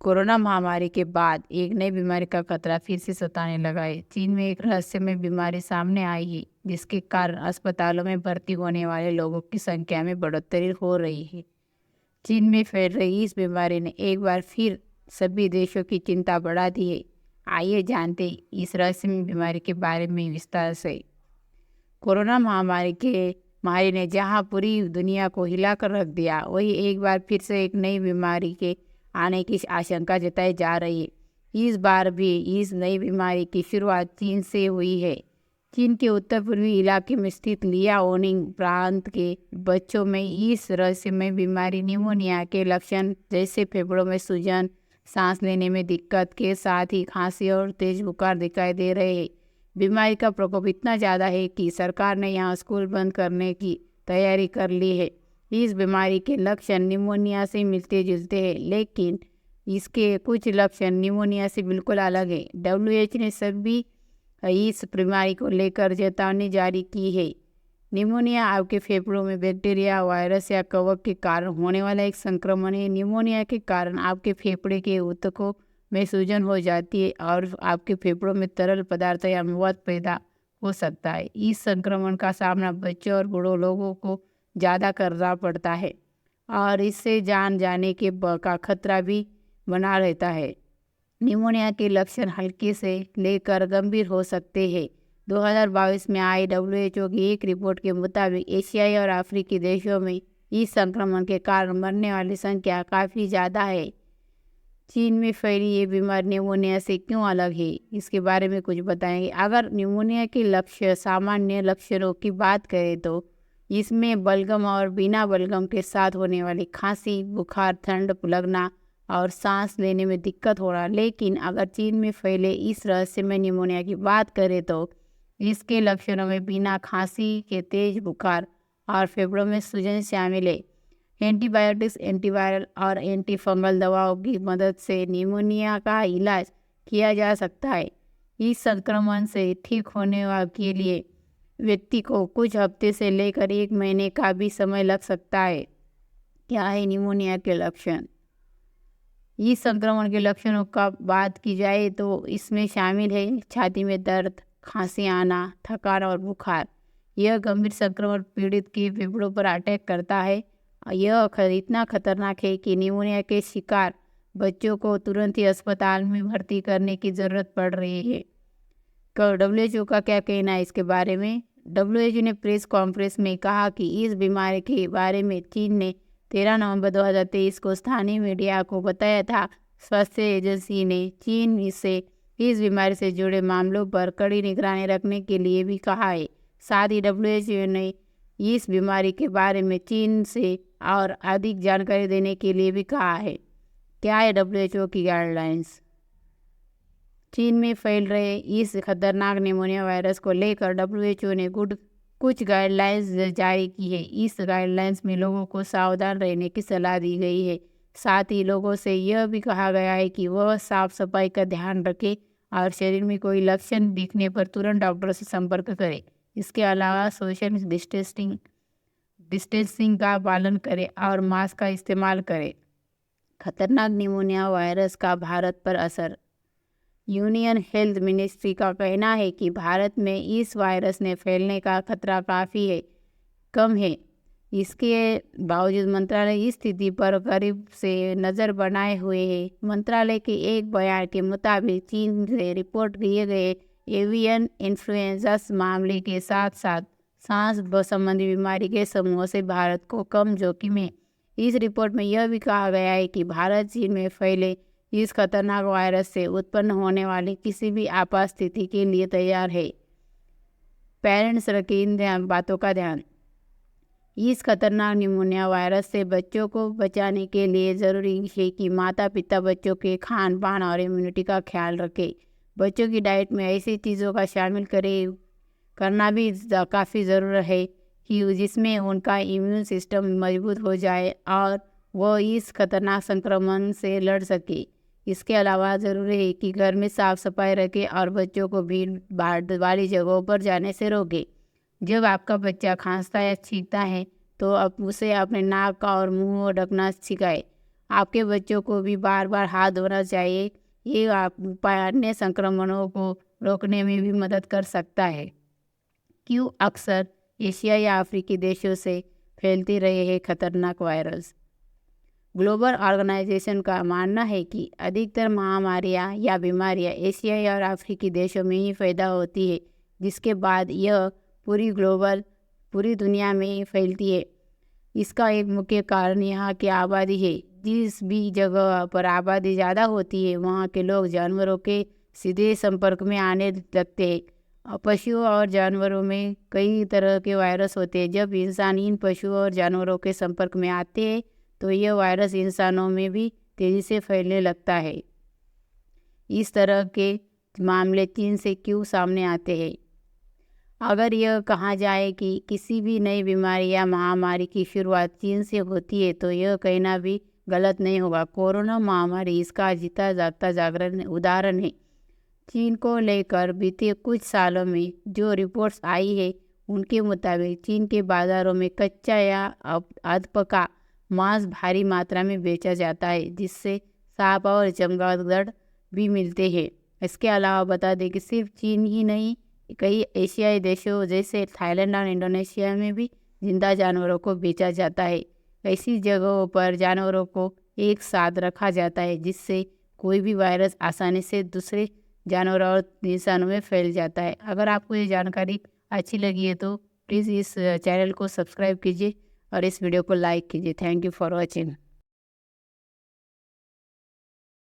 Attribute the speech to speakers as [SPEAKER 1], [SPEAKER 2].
[SPEAKER 1] Corona महामारी के बाद एक नई बीमारी का खतरा फिर से सताने लगा है। चीन में एक रहस्यमय बीमारी सामने आई है, जिसके कारण अस्पतालों में भर्ती होने वाले लोगों की संख्या में बढ़ोतरी हो रही है। चीन में फैल रही इस बीमारी ने एक बार फिर सभी देशों की चिंता बढ़ा दी है। आइए जानते हैं इस रहस्यमय बीमारी के बारे में विस्तार से। कोरोना महामारी ने जहां पूरी दुनिया को हिलाकर रख दिया, वहीं एक बार फिर से एक नई बीमारी के आने की आशंका जताई जा रही है। इस बार भी इस नई बीमारी की शुरुआत चीन से हुई है। चीन के उत्तर पूर्वी इलाके में स्थित लियाओनिंग प्रांत के बच्चों में इस रहस्यमय बीमारी निमोनिया के लक्षण जैसे फेफड़ों में सूजन, सांस लेने में दिक्कत के साथ ही खांसी और तेज बुखार दिखाई दे रहे हैं। बीमारी का प्रकोप इतना ज़्यादा है कि सरकार ने यहाँ स्कूल बंद करने की तैयारी कर ली है। इस बीमारी के लक्षण निमोनिया से मिलते जुलते हैं, लेकिन इसके कुछ लक्षण निमोनिया से बिल्कुल अलग है। WHO ने सभी इस बीमारी को लेकर चेतावनी जारी की है। निमोनिया आपके फेफड़ों में बैक्टीरिया, वायरस या कवक के कारण होने वाला एक संक्रमण है। निमोनिया के कारण आपके फेफड़े के ऊतकों में सूजन हो जाती है और आपके फेफड़ों में तरल पदार्थ या मवाद पैदा हो सकता है। इस संक्रमण का सामना बच्चों और बूढ़ों लोगों को ज़्यादा करना पड़ता है और इससे जान जाने का खतरा भी बना रहता है। निमोनिया के लक्षण हल्के से लेकर गंभीर हो सकते हैं। 2022 में आई WHO की एक रिपोर्ट के मुताबिक एशियाई और अफ्रीकी देशों में इस संक्रमण के कारण मरने वाली संख्या काफ़ी ज़्यादा है। चीन में फैली ये बीमारी निमोनिया से क्यों अलग है, इसके बारे में कुछ बताएंगे। अगर निमोनिया के लक्षण सामान्य लक्षणों की बात करें तो इसमें बलगम और बिना बलगम के साथ होने वाली खांसी, बुखार, ठंड लगना और सांस लेने में दिक्कत होना। लेकिन अगर चीन में फैले इस रहस्यमय निमोनिया की बात करें तो इसके लक्षणों में बिना खांसी के तेज बुखार और फेफड़ों में सूजन शामिल है। एंटीबायोटिक्स, एंटीवायरल और एंटीफंगल दवाओं की मदद से निमोनिया का इलाज किया जा सकता है। इस संक्रमण से ठीक होने के लिए व्यक्ति को कुछ हफ्ते से लेकर 1 महीने का भी समय लग सकता है। क्या है निमोनिया के लक्षण? इस संक्रमण के लक्षणों का बात की जाए तो इसमें शामिल है छाती में दर्द, खांसी आना, थकान और बुखार। यह गंभीर संक्रमण पीड़ित के फेफड़ों पर अटैक करता है। यह इतना खतरनाक है कि निमोनिया के शिकार बच्चों को तुरंत ही अस्पताल में भर्ती करने की ज़रूरत पड़ रही है। WHO का क्या कहना है इसके बारे में? WHO ने प्रेस कॉन्फ्रेंस में कहा कि इस बीमारी के बारे में चीन ने 13 नवंबर 2023 को स्थानीय मीडिया को बताया था। स्वास्थ्य एजेंसी ने चीन से इस बीमारी से जुड़े मामलों पर कड़ी निगरानी रखने के लिए भी कहा है। साथ ही WHO ने इस बीमारी के बारे में चीन से और अधिक जानकारी देने के लिए भी कहा है। क्या है WHO की गाइडलाइंस? चीन में फैल रहे इस खतरनाक निमोनिया वायरस को लेकर WHO ने कुछ गाइडलाइंस जारी की है। इस गाइडलाइंस में लोगों को सावधान रहने की सलाह दी गई है। साथ ही लोगों से यह भी कहा गया है कि वह साफ सफाई का ध्यान रखें और शरीर में कोई लक्षण दिखने पर तुरंत डॉक्टर से संपर्क करें। इसके अलावा सोशल डिस्टेंसिंग का पालन करें और मास्क का इस्तेमाल करें। खतरनाक निमोनिया वायरस का भारत पर असर। यूनियन हेल्थ मिनिस्ट्री का कहना है कि भारत में इस वायरस ने फैलने का खतरा काफ़ी कम है। इसके बावजूद मंत्रालय इस स्थिति पर करीब से नज़र बनाए हुए है। मंत्रालय के एक बयान के मुताबिक चीन से रिपोर्ट किए गए एवियन इन्फ्लुएंजा मामले के साथ साथ सांस संबंधी बीमारी के समूह से भारत को कम जोखिम है। इस रिपोर्ट में यह भी कहा गया है कि भारत चीन में फैले इस खतरनाक वायरस से उत्पन्न होने वाली किसी भी आपात स्थिति के लिए तैयार है। पेरेंट्स रखें इन बातों का ध्यान। इस खतरनाक निमोनिया वायरस से बच्चों को बचाने के लिए ज़रूरी है कि माता पिता बच्चों के खान पान और इम्यूनिटी का ख्याल रखें। बच्चों की डाइट में ऐसी चीज़ों का शामिल करना भी काफ़ी ज़रूरी है कि जिसमें उनका इम्यून सिस्टम मजबूत हो जाए और वो इस खतरनाक संक्रमण से लड़ सके। इसके अलावा ज़रूरी है कि घर में साफ सफाई रखें और बच्चों को भीड़ भाड़ वाली जगहों पर जाने से रोकें। जब आपका बच्चा खांसता या छींकता है तो आप उसे अपने नाक का और मुंह ढकना सिखाएं। आपके बच्चों को भी बार बार हाथ धोना चाहिए। ये आप उपाय अन्य संक्रमणों को रोकने में भी मदद कर सकता है। क्यों अक्सर एशिया या अफ्रीकी देशों से फैलती रहे हैं खतरनाक वायरस? ग्लोबल ऑर्गेनाइजेशन का मानना है कि अधिकतर महामारियां या बीमारियां एशिया और अफ्रीकी देशों में ही पैदा होती है, जिसके बाद यह पूरी दुनिया में फैलती है। इसका एक मुख्य कारण यहाँ की आबादी है। जिस भी जगह पर आबादी ज़्यादा होती है वहाँ के लोग जानवरों के सीधे संपर्क में आने लगते हैं। पशुओं और जानवरों में कई तरह के वायरस होते हैं। जब इंसान इन पशुओं और जानवरों के संपर्क में आते हैं तो यह वायरस इंसानों में भी तेज़ी से फैलने लगता है। इस तरह के मामले चीन से क्यों सामने आते हैं? अगर यह कहा जाए कि किसी भी नई बीमारी या महामारी की शुरुआत चीन से होती है तो यह कहना भी गलत नहीं होगा। कोरोना महामारी इसका जीता जागता उदाहरण है। चीन को लेकर बीते कुछ सालों में जो रिपोर्ट्स आई है उनके मुताबिक चीन के बाज़ारों में कच्चा या अधपका मांस भारी मात्रा में बेचा जाता है, जिससे सांप और चमगादड़ भी मिलते हैं। इसके अलावा बता दें कि सिर्फ चीन ही नहीं, कई एशियाई देशों जैसे थाईलैंड और इंडोनेशिया में भी जिंदा जानवरों को बेचा जाता है। ऐसी जगहों पर जानवरों को एक साथ रखा जाता है जिससे कोई भी वायरस आसानी से दूसरे जानवरों और इंसानों में फैल जाता है। अगर आपको ये जानकारी अच्छी लगी है तो प्लीज़ इस चैनल को सब्सक्राइब कीजिए और इस वीडियो को लाइक कीजिए। Thank you for watching.